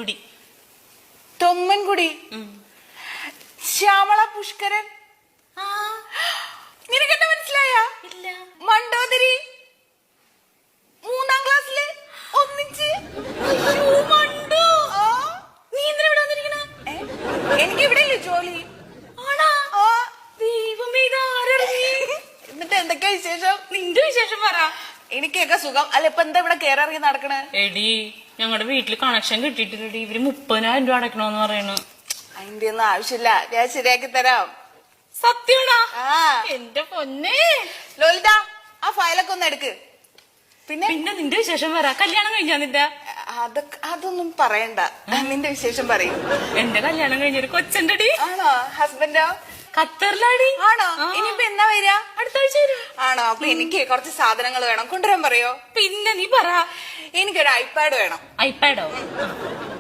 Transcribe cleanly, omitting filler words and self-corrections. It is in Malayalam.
തൊമ്മൻകുടി. തൊമ്മൻകുടി. ശ്യാമള പുഷ്കരൻ. നിനക്കെന്നെ മനസ്സിലായ? ഇല്ല. മണ്ടോദരി 3ാം ക്ലാസ്സില് ഒന്നിച്ച്. മണ്ടു, നീ എന്തിനാ ഇവിടെ വന്നിരിക്കണ? എനിക്ക് ഇവിടെ ഇല്ലേ ജോലി? ആണാ? ദൈവമേ, ഇതാരറിഞ്ഞ്? എന്നിട്ട് എന്തൊക്കെയാ വിശേഷം? നിന്റെ വിശേഷം പറ. എനിക്കൊക്കെ സുഖം. അല്ല, ഇപ്പൊ എന്താ ഇവിടെ കേറിറങ്ങി നടക്കണേ? എടി, ഞങ്ങളുടെ വീട്ടില് കണക്ഷൻ കിട്ടിയിട്ടില്ലടി. ഇവര് 30,000 രൂപ അടക്കണോന്ന് പറയണു. അതിന്റെ ഒന്നും ആവശ്യമില്ല, ഞാൻ ശരിയാക്കി തരാം. സത്യമാണോ? എന്റെ പൊന്നേ. ലോലിത, ആ ഫയലൊക്കെ ഒന്ന് എടുക്ക്. പിന്നെ നിന്റെ വിശേഷം പറ. കല്യാണം കഴിഞ്ഞാ നിന്റെ? അതൊന്നും പറയണ്ട, നിന്റെ വിശേഷം പറയും. എന്റെ കല്യാണം കഴിഞ്ഞൊരു കൊച്ചുണ്ടടി. ആണോ? ഹസ്ബൻഡോ? ഖത്തറിലാടി. ആണോ? ഇനിയിപ്പോ എന്നാ വരിക? അടുത്ത ആഴ്ച വരും. ആണോ? അപ്പൊ എനിക്ക് കുറച്ച് സാധനങ്ങൾ വേണം, കൊണ്ടുവരാൻ പറയോ? പിന്നെ നീ പറ. എനിക്കൊരു ഐപാഡ് വേണം. ഐപാഡോ?